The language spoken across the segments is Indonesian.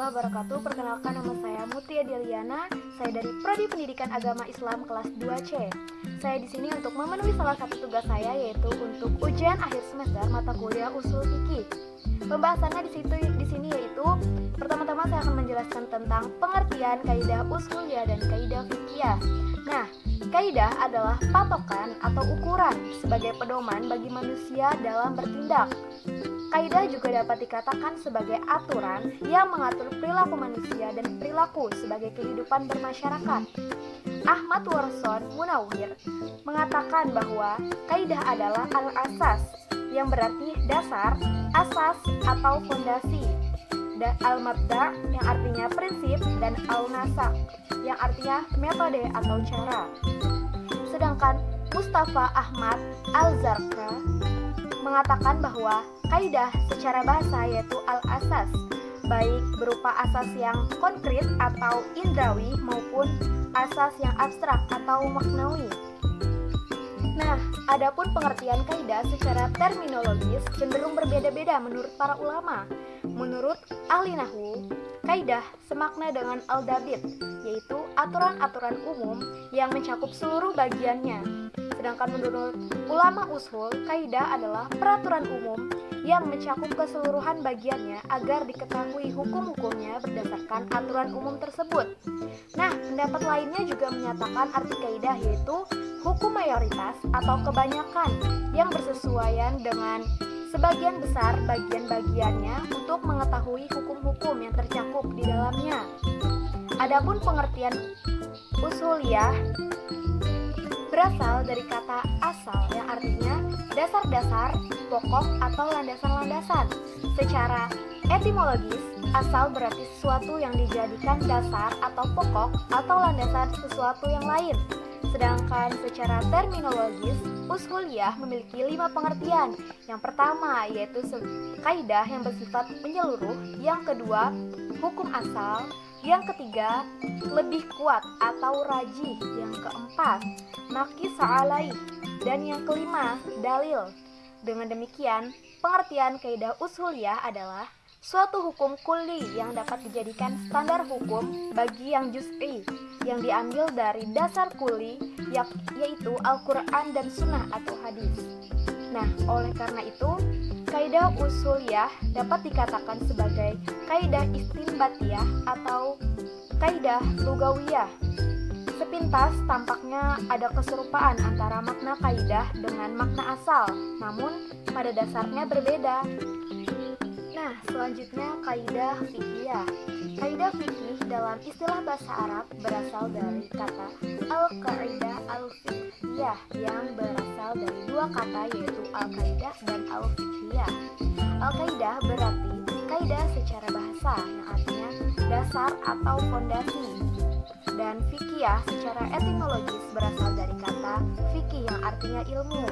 warahmatullahi wabarakatuh. Perkenalkan, nama saya Mutia Deliana. Saya dari Prodi Pendidikan Agama Islam kelas 2C. Saya di sini untuk memenuhi salah satu tugas saya, yaitu untuk ujian akhir semester mata kuliah Ushul Fiqih. Pembahasannya di sini yaitu pertama-tama saya akan menjelaskan tentang pengertian kaidah ushuliyah dan kaidah fiqhiyah. Nah, kaidah adalah patokan atau ukuran sebagai pedoman bagi manusia dalam bertindak. Kaidah juga dapat dikatakan sebagai aturan yang mengatur perilaku manusia dan perilaku sebagai kehidupan bermasyarakat. Ahmad Warson Munawwir mengatakan bahwa kaidah adalah al-asas, yang berarti dasar, asas atau fondasi, dan al-mabda' yang artinya prinsip, dan al-nasak yang artinya metode atau cara. Sedangkan Mustafa Ahmad Al-Zarqa mengatakan bahwa kaidah secara bahasa yaitu al-asas, baik berupa asas yang konkret atau indrawi maupun asas yang abstrak atau maknawi. Nah, adapun pengertian kaidah secara terminologis cenderung berbeda-beda menurut para ulama. Menurut ahli nahwu, kaidah semakna dengan al-dabit, yaitu aturan-aturan umum yang mencakup seluruh bagiannya. Sedangkan menurut ulama ushul, kaidah adalah peraturan umum yang mencakup keseluruhan bagiannya agar diketahui hukum-hukumnya berdasarkan aturan umum tersebut. Nah, pendapat lainnya juga menyatakan arti kaidah yaitu hukum mayoritas atau kebanyakan yang bersesuaian dengan sebagian besar bagian-bagiannya untuk mengetahui hukum-hukum yang tercakup di dalamnya. Adapun pengertian ushuliyah berasal dari kata asal yang artinya dasar-dasar, pokok atau landasan-landasan. Secara etimologis, asal berarti sesuatu yang dijadikan dasar atau pokok atau landasan sesuatu yang lain. Sedangkan secara terminologis, ushuliyah memiliki 5 pengertian. Yang pertama yaitu kaidah yang bersifat menyeluruh, yang kedua hukum asal, yang ketiga lebih kuat atau rajih, yang keempat naqis alaih, dan yang kelima dalil. Dengan demikian, pengertian kaidah ushuliyah adalah suatu hukum kulli yang dapat dijadikan standar hukum bagi yang juz'i yang diambil dari dasar kulli yaitu Al-Quran dan Sunnah atau hadis. Nah, oleh karena itu, kaidah ushuliyah dapat dikatakan sebagai kaidah istinbatiyah atau kaidah lugawiyah. Sepintas tampaknya ada keserupaan antara makna kaidah dengan makna asal, namun pada dasarnya berbeda. Nah, selanjutnya kaidah fiqhiyah. Kaidah fikih dalam istilah bahasa Arab berasal dari kata al-qaidah al-fiqhiyah yang berasal dari dua kata yaitu al-qaidah dan al-fiqhiyah. Al-qaidah berarti kaidah secara bahasa yang artinya dasar atau fondasi, dan fiqhiyah secara etimologis berasal dari kata fikih yang artinya ilmu.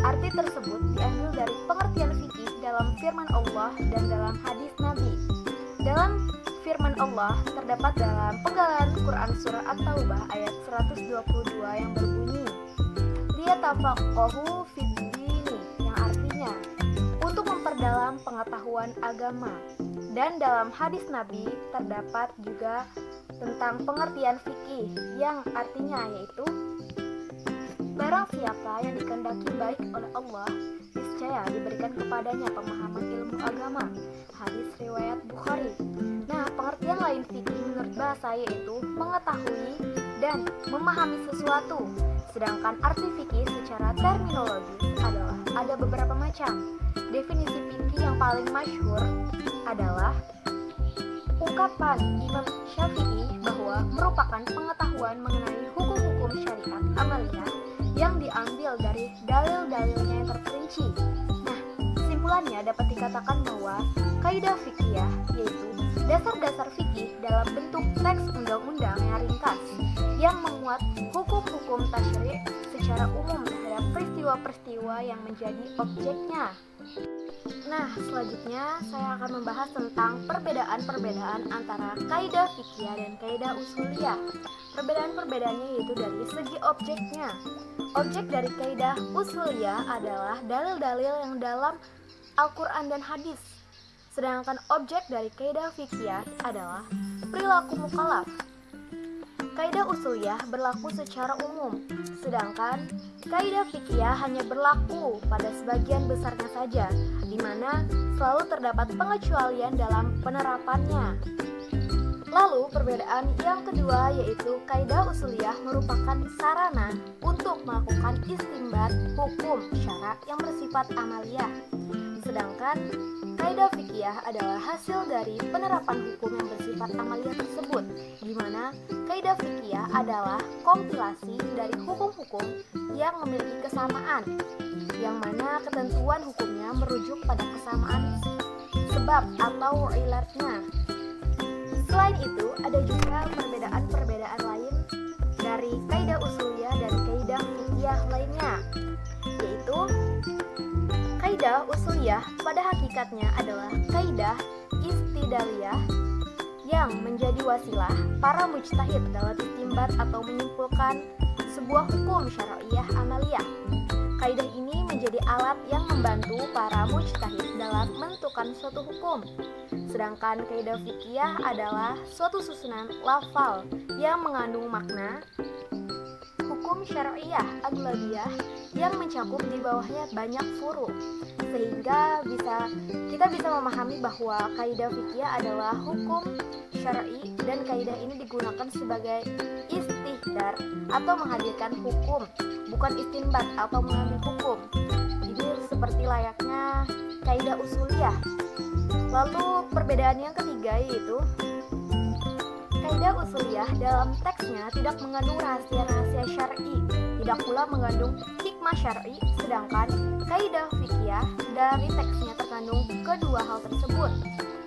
Arti tersebut diambil dari pengertian fikih dalam firman Allah dan dalam hadis Nabi. Dalam firman Allah terdapat dalam penggalan Quran surah At-Taubah ayat 122 yang berbunyi liyatafaqahu fid-dini, yang artinya untuk memperdalam pengetahuan agama. Dan dalam hadis Nabi terdapat juga tentang pengertian fikih yang artinya yaitu barang siapa yang dikehendaki baik oleh Allah, niscaya diberikan kepadanya pemahaman ilmu agama. Hadis riwayat Bukhari. Nah, pengertian lain fikih menurut bahasa yaitu mengetahui dan memahami sesuatu. Sedangkan arti fikih secara terminologis adalah ada beberapa macam. Definisi fikih yang paling masyhur adalah ungkapan Imam Syafi'i bahwa merupakan pengetahuan mengenai hukum-hukum syariat amaliyah yang diambil dari dalil-dalilnya yang terperinci. Nah, kesimpulannya dapat dikatakan bahwa kaidah fiqhiyah yaitu dasar-dasar fikih dalam bentuk teks undang-undang yang ringkas yang memuat hukum-hukum tasyri' secara umum terhadap peristiwa-peristiwa yang menjadi objeknya. Nah, selanjutnya saya akan membahas tentang perbedaan-perbedaan antara kaidah fiqhiyah dan kaidah ushuliyah. Perbedaan-perbedaannya yaitu dari segi objeknya. Objek dari kaidah ushuliyah adalah dalil-dalil yang dalam Al-Quran dan hadis. Sedangkan objek dari kaidah fiqhiyah adalah perilaku mukallaf. Kaidah usuliyah berlaku secara umum, sedangkan kaidah fiqhiyah hanya berlaku pada sebagian besarnya saja, di mana selalu terdapat pengecualian dalam penerapannya. Lalu perbedaan yang kedua yaitu kaidah usuliyah merupakan sarana untuk melakukan istinbat hukum syara yang bersifat amaliyah. Sedangkan kaidah fiqhiyah adalah hasil dari penerapan hukum yang bersifat amaliyah tersebut, di mana kaidah fiqhiyah adalah kompilasi dari hukum-hukum yang memiliki kesamaan, yang mana ketentuan hukumnya merujuk pada kesamaan sebab atau ilatnya. Selain itu, ada juga perbedaan-perbedaan lain dari kaidah usuliyah dan kaidah fiqhiyah lainnya, yaitu kaidah usuliyah pada hakikatnya adalah kaidah istidlaliyah yang menjadi wasilah para mujtahid dalam istinbat atau menyimpulkan sebuah hukum syar'iyyah amaliyah. Kaidah ini menjadi alat yang membantu para mujtahid dalam menentukan suatu hukum. Sedangkan kaidah fiqhiyah adalah suatu susunan lafal yang mengandung makna hukum syar'iyyah aglabiyah yang mencakup di bawahnya banyak furu, sehingga kita bisa memahami bahwa kaidah fiqhiyah adalah hukum syar'i dan kaidah ini digunakan sebagai istihdar atau menghadirkan hukum, bukan istinbat atau mengambil hukum. Jadi seperti layaknya kaidah usuliyah. Lalu perbedaan yang ketiga yaitu kaidah usuliyah dalam teksnya tidak mengandung rahasia-rahasia syar'i, tidak pula mengandung hikmah syar'i, sedangkan kaidah fiqhiyah dari teksnya terkandung kedua hal tersebut.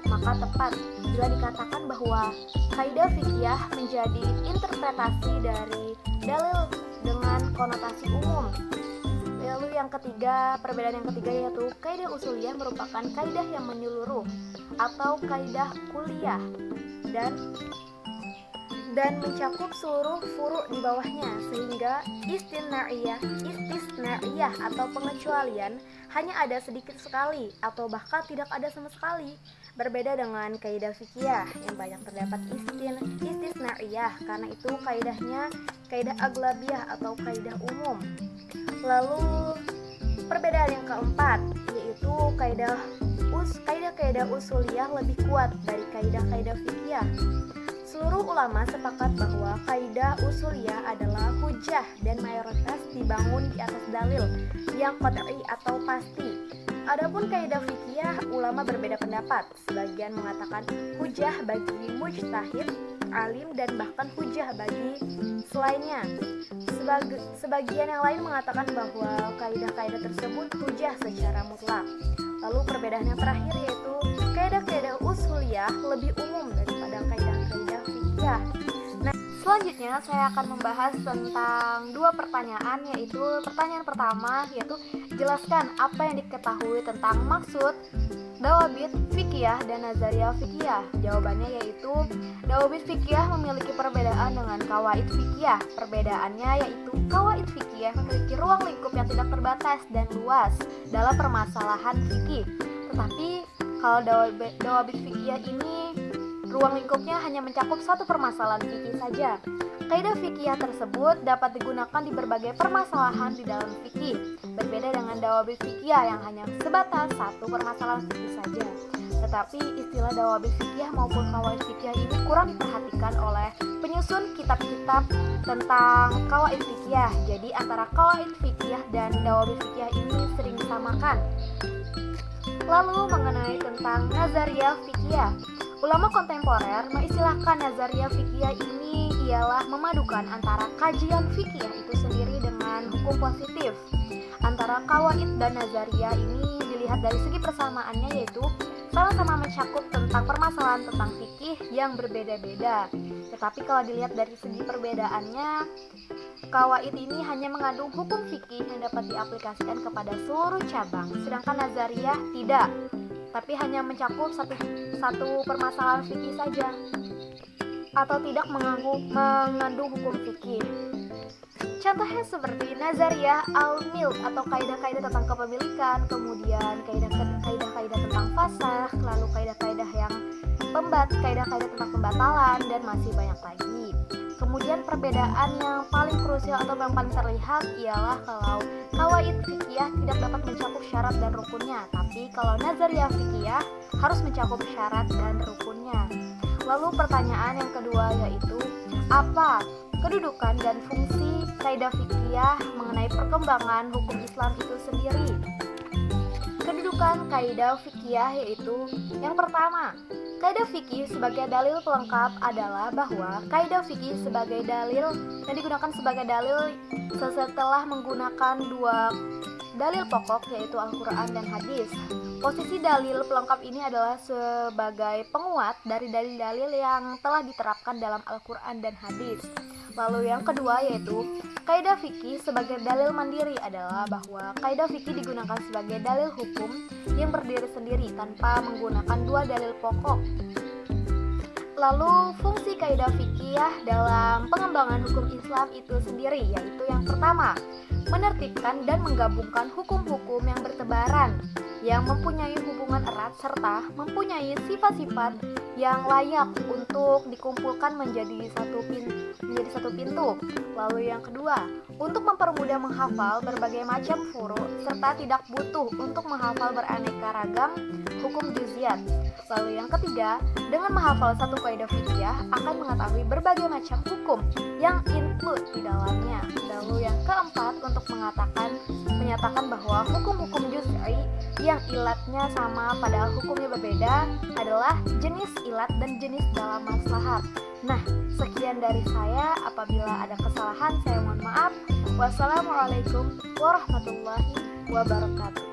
Maka tepat bila dikatakan bahwa kaidah fiqhiyah menjadi interpretasi dari dalil dengan konotasi umum. Lalu yang ketiga, perbedaan yang ketiga yaitu kaidah usuliyah merupakan kaidah yang menyeluruh atau kaidah kuliah dan mencakup seluruh furu di bawahnya, sehingga istisnaiyah atau pengecualian hanya ada sedikit sekali atau bahkan tidak ada sama sekali. Berbeda dengan kaidah fiqhiyah yang banyak terdapat istisnaiyah, karena itu kaidahnya kaidah aglabiyah atau kaidah umum. Lalu perbedaan yang keempat yaitu kaidah usuliyah lebih kuat dari kaidah fiqhiyah. Seluruh ulama sepakat bahwa kaidah usuliyah adalah hujjah dan mayoritas dibangun di atas dalil yang qat'i atau pasti. Adapun kaidah fiqhiyah, ulama berbeda pendapat. Sebagian mengatakan hujjah bagi mujtahid, alim, dan bahkan hujjah bagi selainnya. Sebagian yang lain mengatakan bahwa kaidah-kaidah tersebut hujjah secara mutlak. Lalu perbedaan yang terakhir yaitu kaidah-kaidah usuliyah lebih umum daripada kaidah-kaidah fiqhiyah. Nah, selanjutnya saya akan membahas tentang dua pertanyaan, yaitu pertanyaan pertama yaitu jelaskan apa yang diketahui tentang maksud dawabit fikih dan nazariyah fikih. Jawabannya yaitu dawabit fikih memiliki perbedaan dengan kawaid fikih. Perbedaannya yaitu kawaid fikih memiliki ruang lingkup yang tidak terbatas dan luas dalam permasalahan fikih. Tetapi kalau dawabit fikih ini ruang lingkupnya hanya mencakup satu permasalahan fikih saja. Kaidah fikih tersebut dapat digunakan di berbagai permasalahan di dalam fikih, berbeda dengan dawabit fikih yang hanya sebatas satu permasalahan fikih saja. Tetapi istilah dawabit fikih maupun kawaid fikih ini kurang diperhatikan oleh penyusun kitab-kitab tentang kawaid fikih. Jadi antara kawaid fikih dan dawabit fikih ini sering disamakan. Lalu mengenai tentang nazariyah fikih. Ulama kontemporer mengistilahkan nazariyah fikih ini ialah memadukan antara kajian fikih itu sendiri dengan hukum positif. Antara kawaid dan nazariyah ini dilihat dari segi persamaannya, yaitu sama-sama mencakup tentang permasalahan tentang fikih yang berbeda-beda. Tetapi kalau dilihat dari segi perbedaannya, kawaid ini hanya mengandung hukum fikih yang dapat diaplikasikan kepada seluruh cabang, sedangkan nazariyah tidak, tapi hanya mencakup satu permasalahan fikih saja atau tidak mengandung hukum fikih. Contohnya seperti nazariyah al-milk atau kaidah-kaidah tentang kepemilikan, kemudian kaidah-kaidah tentang fasakh, lalu istimbat, kaidah-kaidah tentang pembatalan, dan masih banyak lagi. Kemudian perbedaan yang paling krusial atau yang paling terlihat ialah kalau kawaid fikih tidak dapat mencakup syarat dan rukunnya, tapi kalau nazariyah fikih harus mencakup syarat dan rukunnya. Lalu pertanyaan yang kedua yaitu, apa kedudukan dan fungsi kaidah fikih mengenai perkembangan hukum Islam itu sendiri? Kedudukan kaidah fikih yaitu yang pertama, kaidah fikih sebagai dalil pelengkap adalah bahwa kaidah fikih sebagai dalil yang digunakan sebagai dalil setelah menggunakan dua dalil pokok yaitu Al-Quran dan hadis. Posisi dalil pelengkap ini adalah sebagai penguat dari dalil-dalil yang telah diterapkan dalam Al-Quran dan hadis. Lalu yang kedua yaitu kaidah fikih sebagai dalil mandiri adalah bahwa kaidah fikih digunakan sebagai dalil hukum yang berdiri sendiri tanpa menggunakan dua dalil pokok. Lalu fungsi kaidah fikih dalam pengembangan hukum Islam itu sendiri yaitu yang pertama, menertibkan dan menggabungkan hukum-hukum yang bertebaran yang mempunyai hubungan erat serta mempunyai sifat-sifat yang layak untuk dikumpulkan menjadi satu pintu. Lalu yang kedua, untuk mempermudah menghafal berbagai macam furu serta tidak butuh untuk menghafal beraneka ragam hukum juziat. Lalu yang ketiga, dengan menghafal satu kaidah fikih akan mengetahui berbagai macam hukum yang include di dalamnya. Lalu yang keempat, untuk menyatakan bahwa hukum-hukum juz'i yang ilatnya sama padahal hukumnya berbeda adalah jenis ilat dan jenis dalam maslahat. Nah, sekian dari saya. Apabila ada kesalahan saya mohon maaf. Wassalamualaikum warahmatullahi wabarakatuh.